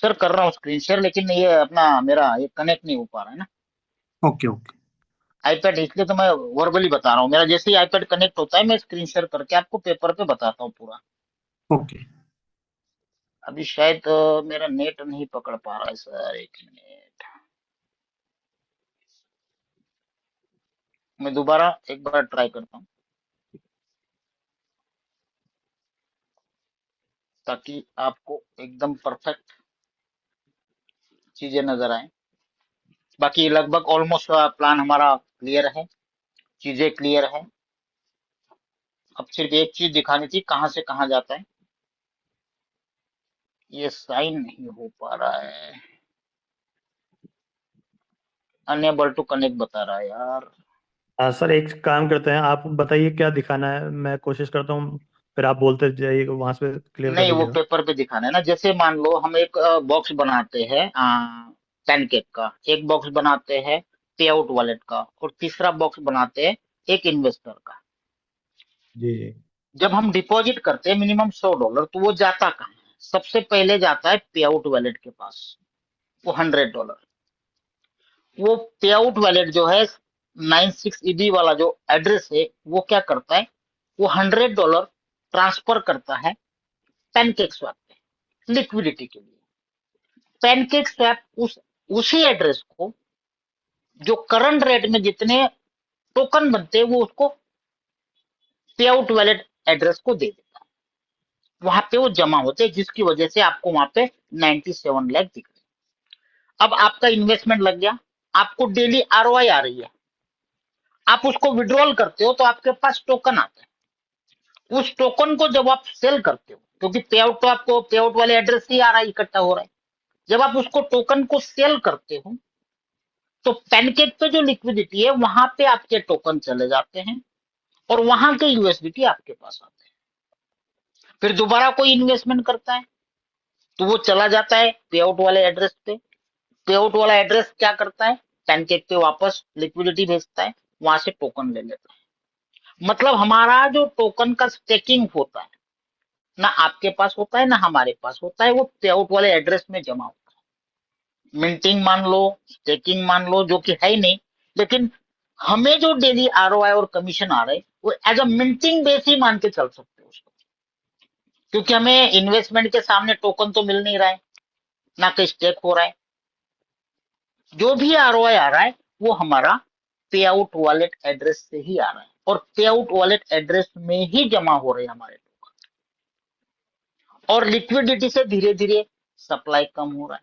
Sir कर रहा हूँ स्क्रीन शेयर, लेकिन ये अपना मेरा ये कनेक्ट नहीं हो पा रहा है ना ओके ओके। आईपैड, इसलिए तो मैं वर्बली बता रहा हूँ। मेरा जैसे ही आईपैड कनेक्ट होता है मैं स्क्रीन शेयर करके आपको पेपर पे बताता हूँ पूरा। ओके। अभी शायद मेरा नेट नहीं पकड़ पा रहा है सर, एक मिनट। मैं दोबारा एक बार ट्राई करता हूँ ताकि आपको एकदम परफेक्ट चीजें नजर आए। बाकी लगभग ऑलमोस्ट प्लान हमारा क्लियर है, चीजें क्लियर है। अब सिर्फ एक चीज दिखानी थी, कहाँ से कहाँ जाता है। ये साइन नहीं हो पा रहा है, अनएबल टू कनेक्ट बता रहा है यार। हाँ सर, एक काम करते हैं, आप बताइए क्या दिखाना है, मैं कोशिश करता हूँ, फिर आप बोलते जाइए, वहां से क्लियर कर नहीं, वो दीजिएगा। पेपर पे दिखाना है ना। जैसे मान लो हम एक बॉक्स बनाते हैं पैनकेक का, एक बॉक्स बनाते हैं पे आउट वॉलेट का, और तीसरा बॉक्स बनाते हैं एक इन्वेस्टर का। जी जी। जब हम डिपॉजिट करते हैं मिनिमम $100, तो वो जाता कहाँ है? सबसे पहले जाता है पे आउट वॉलेट के पास, वो $100। वो पे आउट वॉलेट जो है 96 EB वाला जो एड्रेस है, वो क्या करता है, वो $100 ट्रांसफर करता है पैनकेक स्वैप पे लिक्विडिटी के लिए। पैनकेक स्वैप उसी एड्रेस को, जो करंट रेट में जितने टोकन बनते हैं, वो उसको पे आउट वैलेट एड्रेस को दे देता है। वहां पे वो जमा होते हैं, जिसकी वजह से आपको वहां पे 97 लाख दिख रहे हैं। अब आपका इन्वेस्टमेंट लग गया, आपको डेली आरओआई आ रही है। आप उसको विड्रॉल करते हो तो आपके पास टोकन आता है। उस टोकन को जब आप सेल करते हो, क्योंकि पे आउट तो आपको पे आउट वाले एड्रेस से ही आ रहा है, इकट्ठा हो रहा है। जब आप उसको टोकन को सेल करते हो, तो पैनकेक पे जो लिक्विडिटी है वहां पे आपके टोकन चले जाते हैं, और वहां के यूएसडीटी आपके पास आते हैं। फिर दोबारा कोई इन्वेस्टमेंट करता है तो वो चला जाता है पे आउट वाले एड्रेस पे। पे आउट वाला एड्रेस क्या करता है, पैनकेक पे वापस लिक्विडिटी भेजता है, वहां से टोकन ले लेता है। मतलब हमारा जो टोकन का स्टेकिंग होता है, ना आपके पास होता है ना हमारे पास होता है, वो पे आउट वाले एड्रेस में जमा होता है। मिंटिंग मान लो, स्टेकिंग मान लो, जो कि है ही नहीं, लेकिन हमें जो डेली आरओआई और कमीशन आ रहे हैं, वो एज अ मिंटिंग बेस ही मान के चल सकते हो उसको। क्योंकि हमें इन्वेस्टमेंट के सामने टोकन तो मिल नहीं रहा है, ना कि स्टेक हो रहा है। जो भी आरओआई आ रहा है वो हमारा पे आउट वॉलेट एड्रेस से ही आ रहा है, और पे आउट वॉलेट एड्रेस में ही जमा हो रहे हैं हमारे टोकन। और लिक्विडिटी से धीरे धीरे सप्लाई कम हो रहा है।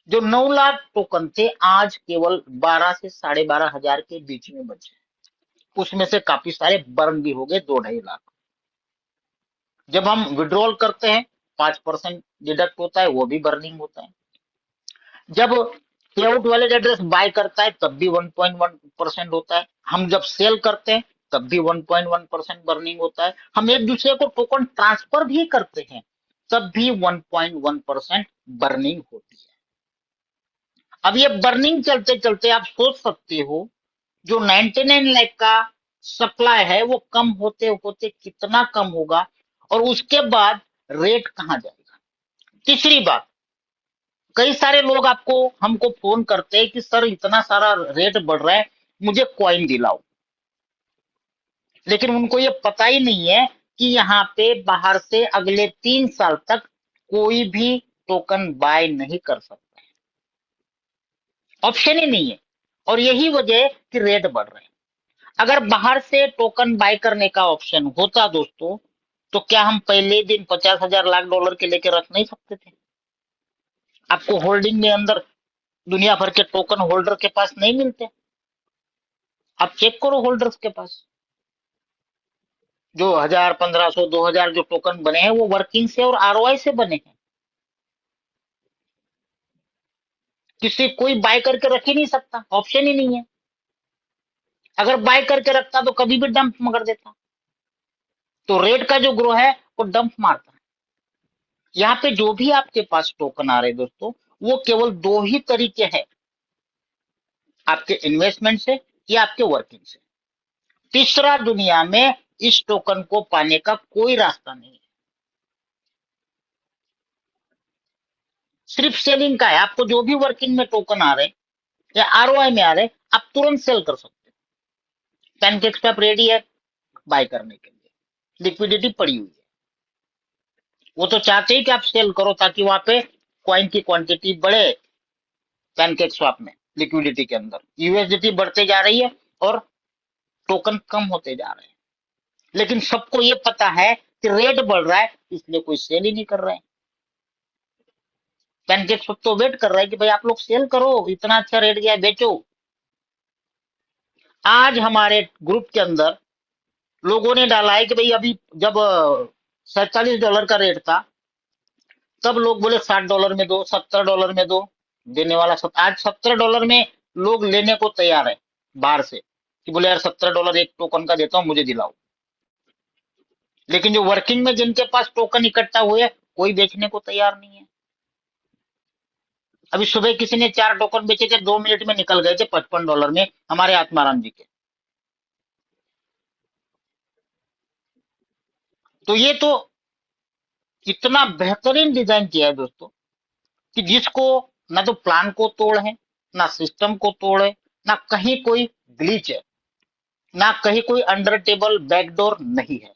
जो 9 लाख टोकन थे, आज केवल 12 से 12.5 हजार के बीच में बचे। उसमें से काफी सारे बर्न भी हो गए, 2-2.5 लाख। जब हम विड्रॉल करते हैं 5% डिडक्ट होता है, वो भी बर्निंग होता है। जब पे आउट वैलिड एड्रेस बाय करता है तब भी 1.1% होता है। हम जब सेल करते हैं तब भी 1.1% बर्निंग होता है। हम एक दूसरे को टोकन ट्रांसफर भी करते हैं तब भी 1.1% बर्निंग होती है। अब ये बर्निंग चलते चलते आप सोच सकते हो, जो 99 लाख का सप्लाई है वो कम होते होते कितना कम होगा, और उसके बाद रेट कहां जाएगा। तीसरी बात, कई सारे लोग आपको हमको फोन करते हैं कि सर इतना सारा रेट बढ़ रहा है, मुझे कॉइन दिलाओ। लेकिन उनको ये पता ही नहीं है कि यहाँ पे बाहर से अगले 3 साल तक कोई भी टोकन बाय नहीं कर सकता, ऑप्शन ही नहीं है। और यही वजह है कि रेट बढ़ रहे हैं। अगर बाहर से टोकन बाय करने का ऑप्शन होता दोस्तों, तो क्या हम पहले दिन 50,000 लाख डॉलर के लेके रख नहीं सकते थे। आपको होल्डिंग में अंदर दुनिया भर के टोकन होल्डर के पास नहीं मिलते। आप चेक करो होल्डर्स के पास, जो 1000, 1500, 2000 जो टोकन बने हैं, वो वर्किंग से और आरओआई से बने हैं। किसी कोई बाय करके रख ही नहीं सकता, ऑप्शन ही नहीं है। अगर बाय करके रखता तो कभी भी डंप कर देता। तो रेट का जो ग्रो है वो डंप मारता है। यहाँ पे जो भी आपके पास टोकन आ रहे हैं दोस्तों, वो केवल दो ही तरीके हैं, आपके इन्वेस्टमेंट से या आपके वर्किंग से। तीसरा दुनिया में इस टोकन को पाने का कोई रास्ता नहीं है। सिर्फ सेलिंग का है, आपको जो भी वर्किंग में टोकन आ रहे हैं या आरओआई में आ रहे हैं, आप तुरंत सेल कर सकते हो। पैनकेक्सwap रेडी है बाय करने के लिए, लिक्विडिटी पड़ी हुई है। वो तो चाहते ही कि आप सेल करो ताकि वहां पे कॉइन की क्वांटिटी बढ़े। पैनकेक्सwap में लिक्विडिटी के अंदर यूएसडीटी बढ़ते जा रही है और टोकन कम होते जा रहे हैं, लेकिन सबको ये पता है कि रेट बढ़ रहा है, इसलिए कोई सेल ही नहीं कर रहे हैं। पैनकेक्सwap तो वेट कर रहा है कि भाई आप लोग सेल करो, इतना अच्छा रेट गया है, बेचो। आज हमारे ग्रुप के अंदर लोगों ने डाला है कि भाई अभी जब $47 का रेट था, तब लोग बोले $60 में दो, $70 में दो। देने वाला सब आज $70 में लोग लेने को तैयार है बाहर से, कि बोले यार $70 एक टोकन का देता हूँ, मुझे दिलाओ। लेकिन जो वर्किंग में जिनके पास टोकन इकट्ठा हुए हैं, कोई बेचने को तैयार नहीं है। अभी सुबह किसी ने 4 टोकन बेचे थे, 2 मिनट में निकल गए थे $55 में, हमारे आत्माराम जी के। तो ये तो इतना बेहतरीन डिजाइन किया है दोस्तों, कि जिसको ना तो प्लान को तोड़ है, ना सिस्टम को तोड़ है, ना कहीं कोई ग्लिच है, ना कहीं कोई अंडर टेबल बैकडोर नहीं है।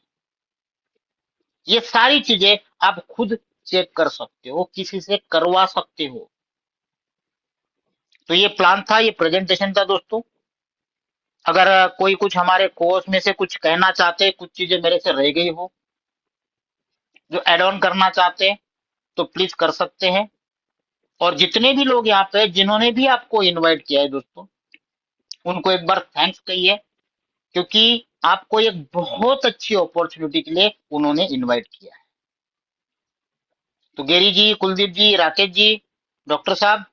ये सारी चीजें आप खुद चेक कर सकते हो, किसी से करवा सकते हो। तो ये प्लान था, ये प्रेजेंटेशन था दोस्तों। अगर कोई कुछ हमारे कोर्स में से कुछ कहना चाहते हैं, कुछ चीजें मेरे से रह गई हो जो एड ऑन करना चाहते हैं, तो प्लीज कर सकते हैं। और जितने भी लोग यहाँ पे जिन्होंने भी आपको इनवाइट किया है दोस्तों, उनको एक बार थैंक्स कहिए, क्योंकि आपको एक बहुत अच्छी अपॉर्चुनिटी के लिए उन्होंने इनवाइट किया है। तो गेरी जी, कुलदीप जी, राकेश जी, डॉक्टर साहब,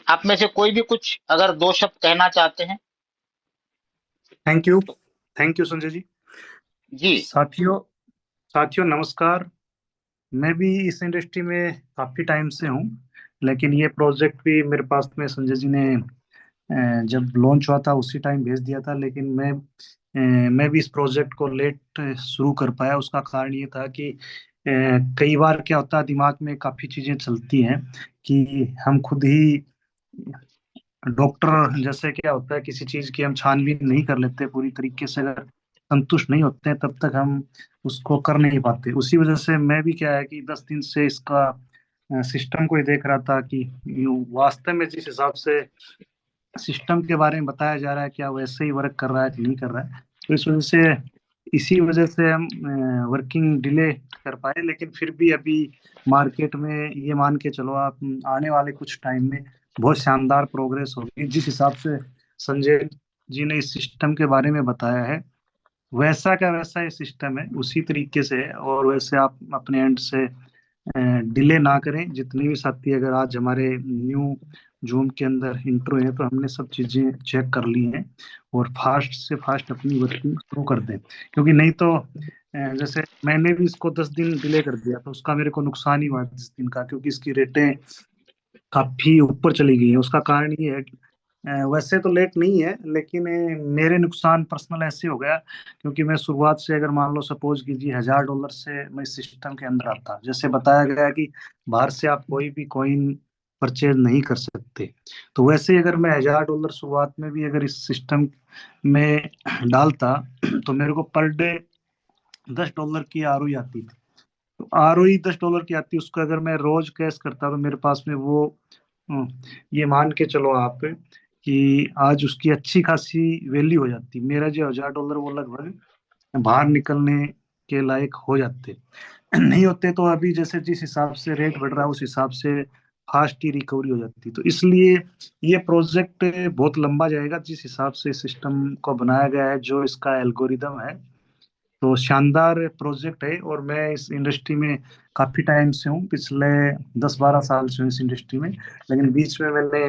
आप में से कोई भी कुछ अगर 2 शब्द कहना चाहते हैं। Thank you Sanjay ji. जी साथियों साथियों नमस्कार। मैं भी इस इंडस्ट्री में काफी टाइम से हूँ, लेकिन ये प्रोजेक्ट भी मेरे पास में संजय जी ने जब लॉन्च हुआ था उसी टाइम भेज दिया था, लेकिन मैं भी इस प्रोजेक्ट को लेट शुरू कर पाया। उसका कारण ये था कि कई बार क्या होता है, दिमाग में काफी चीजें चलती हैं कि हम खुद ही डॉक्टर जैसे क्या होता है, किसी चीज की हम छानबीन नहीं कर लेते पूरी तरीके से, अगर संतुष्ट नहीं होते हैं तब तक हम उसको कर नहीं पाते। उसी वजह से मैं भी क्या है कि 10 दिन से इसका सिस्टम को ही देख रहा था कि वास्तव में जिस हिसाब से सिस्टम के बारे में बताया जा रहा है क्या वैसे ही वर्क कर रहा है कि नहीं कर रहा है। तो इसी वजह से हम वर्किंग डिले कर पाए। लेकिन फिर भी अभी मार्केट में ये मान के चलो आप, आने वाले कुछ टाइम में बहुत शानदार प्रोग्रेस होगी। जिस हिसाब से संजय जी ने इस सिस्टम के बारे में बताया है, वैसा का वैसा ये सिस्टम है, उसी तरीके से है। और वैसे आप अपने एंड से डिले ना करें। जितने भी साथी अगर आज हमारे न्यू जूम के अंदर इंट्रो है, तो हमने सब चीजें चेक कर ली हैं और फास्ट से फास्ट अपनी वर्किंग शुरू कर दें। क्योंकि नहीं तो जैसे मैंने भी इसको 10 दिन डिले कर दिया, तो उसका मेरे को नुकसान ही हुआ 10 दिन का, क्योंकि इसकी रेटें काफी ऊपर चली गई है। उसका कारण ये है वैसे तो लेट नहीं है, लेकिन मेरे नुकसान पर्सनल ऐसे हो गया, क्योंकि मैं शुरुआत से अगर मान लो सपोज कीजिए $1000 से मैं इस सिस्टम के अंदर आता, जैसे बताया गया कि बाहर से आप कोई भी कॉइन परचेज नहीं कर सकते। तो वैसे ही अगर मैं $1000 शुरुआत में भी अगर इस सिस्टम में डालता, तो मेरे को पर डे $10 की आरओई आती थी। तो आरओई $10 की आती, उसको अगर मैं रोज कैश करता तो मेरे पास में वो ये मान के चलो आप कि आज उसकी अच्छी खासी वैल्यू हो जाती। मेरा जो $1000 वो लगभग बाहर निकलने के लायक हो जाते। नहीं होते तो अभी जैसे जिस हिसाब से रेट बढ़ रहा है उस हिसाब से फास्ट ही रिकवरी हो जाती। तो इसलिए ये प्रोजेक्ट बहुत लंबा जाएगा, जिस हिसाब से सिस्टम को बनाया गया है, जो इसका एल्गोरिदम है। तो शानदार प्रोजेक्ट है। और मैं इस इंडस्ट्री में काफी टाइम से हूँ, पिछले 10-12 साल से हूँ इस इंडस्ट्री में। लेकिन बीच में मैंने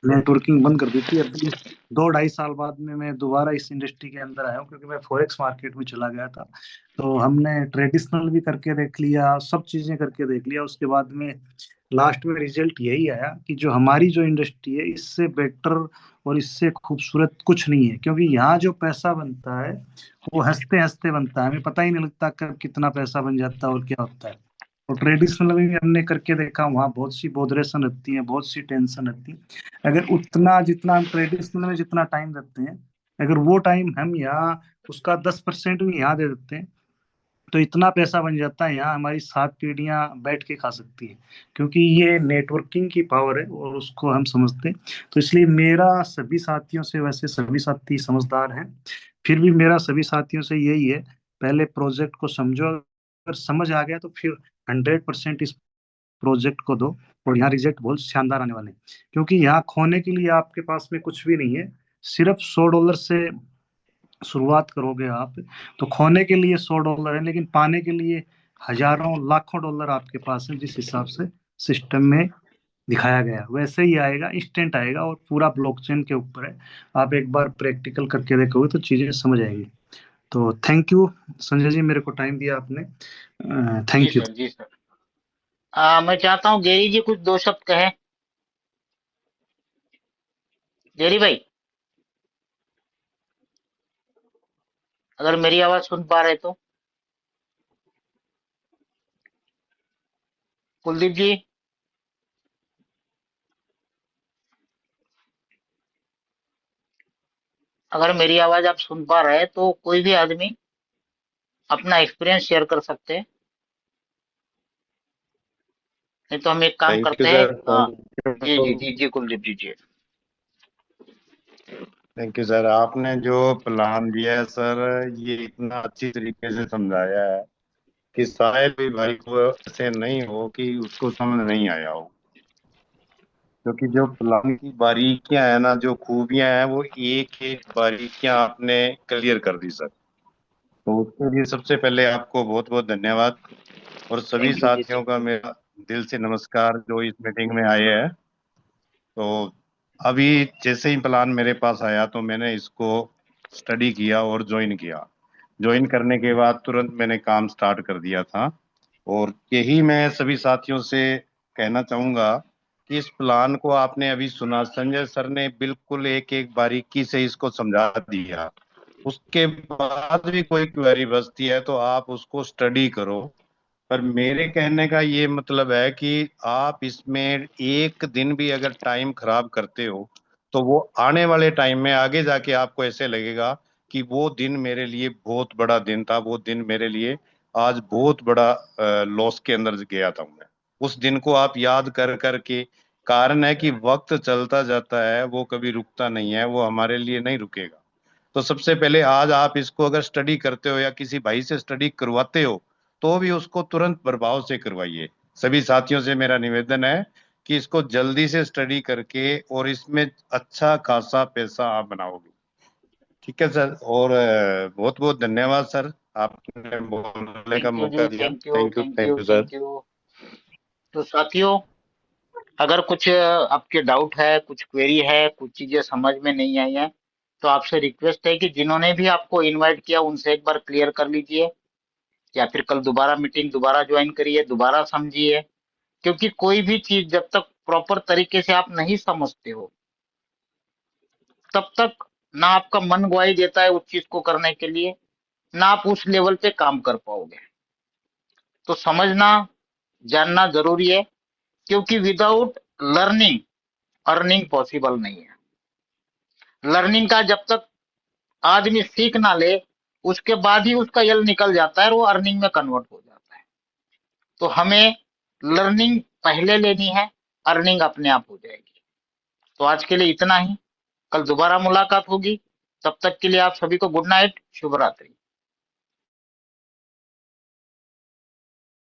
नेटवर्किंग बंद कर दी थी। अभी 2-2.5 साल बाद में मैं दोबारा इस इंडस्ट्री के अंदर आया हूँ, क्योंकि मैं फॉरेक्स मार्केट में चला गया था। तो हमने ट्रेडिशनल भी करके देख लिया, सब चीजें करके देख लिया। उसके बाद में लास्ट में रिजल्ट यही आया कि जो हमारी जो इंडस्ट्री है, इससे बेटर और इससे खूबसूरत कुछ नहीं है। क्योंकि यहाँ जो पैसा बनता है वो हंसते हंसते बनता है, हमें पता ही नहीं लगता कब कितना पैसा बन जाता है और क्या होता है। और ट्रेडिशनल में भी हमने करके देखा, वहाँ बहुत सी बॉदरेशन रहती है, बहुत सी टेंशन रहती है। अगर उतना जितना हम ट्रेडिशनल में जितना टाइम देते हैं, अगर वो टाइम हम यहाँ उसका 10% भी यहाँ दे देते हैं, तो इतना पैसा बन जाता है, यहाँ हमारी 7 पीढ़ियां बैठ के खा सकती है। क्योंकि ये नेटवर्किंग की पावर है और उसको हम समझते हैं। तो इसलिए मेरा सभी साथियों से, वैसे सभी साथी समझदार हैं, फिर भी मेरा सभी साथियों से यही है, पहले प्रोजेक्ट को समझो, अगर समझ आ गया तो फिर 100% इस प्रोजेक्ट को दो, और यहाँ रिजल्ट बहुत शानदार आने वाले हैं। क्योंकि यहाँ खोने के लिए आपके पास में कुछ भी नहीं है, सिर्फ $100 से शुरुआत करोगे आप, तो खोने के लिए $100 है, लेकिन पाने के लिए हजारों लाखों डॉलर आपके पास है, जिस हिसाब से सिस्टम में दिखाया गया वैसे ही आएगा, इंस्टेंट आएगा, और पूरा ब्लॉकचेन के ऊपर है। आप एक बार प्रैक्टिकल करके देखोगे तो चीजें समझ आएंगी। तो थैंक यू संजय जी, मेरे को टाइम दिया आपने, जी थैंक यू। सर, जी सर। मैं चाहता हूँ गेरी जी कुछ दो शब्द कहें। गेरी भाई, अगर मेरी आवाज सुन पा रहे तो। कुलदीप जी, अगर मेरी आवाज आप सुन पा रहे हैं तो कोई भी आदमी अपना एक्सपीरियंस शेयर कर सकते हैं। नहीं तो हम एक काम थैंक यू करते हैं। सर। जी जी जी जी कुलदीप जी जी। थैंक यू सर, आपने जो प्लान दिया है सर, ये इतना अच्छी तरीके से समझाया है कि शायद भी भाई को ऐसे नहीं हो कि उसको समझ नहीं आया हो। क्योंकि जो प्लान की बारीकियां है ना, जो खूबियां हैं, वो एक एक बारीकियां आपने क्लियर कर दी सर। तो उसके लिए सबसे पहले आपको बहुत बहुत धन्यवाद, और सभी थैंक यू जी, साथियों थैंक का यू। मेरा दिल से नमस्कार जो इस मीटिंग में आए हैं। तो अभी जैसे ही प्लान मेरे पास आया तो मैंने इसको स्टडी किया और ज्वाइन किया। ज्वाइन करने के बाद तुरंत मैंने काम स्टार्ट कर दिया था। और यही मैं सभी साथियों से कहना चाहूंगा कि इस प्लान को आपने अभी सुना, संजय सर ने बिल्कुल एक एक बारीकी से इसको समझा दिया। उसके बाद भी कोई क्वेरी बचती है तो आप उसको स्टडी करो। पर मेरे कहने का ये मतलब है कि आप इसमें एक दिन भी अगर टाइम खराब करते हो तो वो आने वाले टाइम में आगे जाके आपको ऐसे लगेगा कि वो दिन मेरे लिए बहुत बड़ा दिन था, वो दिन मेरे लिए आज बहुत बड़ा लॉस के अंदर गया था मैं। उस दिन को आप याद कर करके, कारण है कि वक्त चलता जाता है, वो कभी रुकता नहीं है, वो हमारे लिए नहीं रुकेगा। तो सबसे पहले आज आप इसको अगर स्टडी करते हो या किसी भाई से स्टडी करवाते हो तो भी उसको तुरंत प्रभाव से करवाइए। सभी साथियों से मेरा निवेदन है कि इसको जल्दी से स्टडी करके और इसमें अच्छा खासा पैसा आप बनाओगे। ठीक है सर, और बहुत बहुत धन्यवाद सर, आपने बोलने का थैंक यू मौका जी, दिया। Thank you, thank you, thank thank you, you sir. Thank you. तो साथियों, अगर कुछ आपके डाउट है, कुछ क्वेरी है, कुछ चीजें समझ में नहीं आई है, तो आपसे रिक्वेस्ट है कि जिन्होंने भी आपको इनवाइट किया उनसे एक बार क्लियर कर लीजिए, या फिर कल दोबारा मीटिंग दोबारा ज्वाइन करिए, दोबारा समझिए। क्योंकि कोई भी चीज जब तक प्रॉपर तरीके से आप नहीं समझते हो, तब तक ना आपका मन ग्वाही देता है उस चीज को करने के लिए, ना आप उस लेवल पे काम कर पाओगे। तो समझना, जानना जरूरी है, क्योंकि विदाउट लर्निंग अर्निंग पॉसिबल नहीं है। लर्निंग का जब तक आदमी सीख ना ले, उसके बाद ही उसका यल निकल जाता है और वो अर्निंग में कन्वर्ट हो जाता है। तो हमें लर्निंग पहले लेनी है, अर्निंग अपने आप हो जाएगी। तो आज के लिए इतना ही, कल दोबारा मुलाकात होगी। तब तक के लिए आप सभी को गुड नाइट, शुभ रात्रि।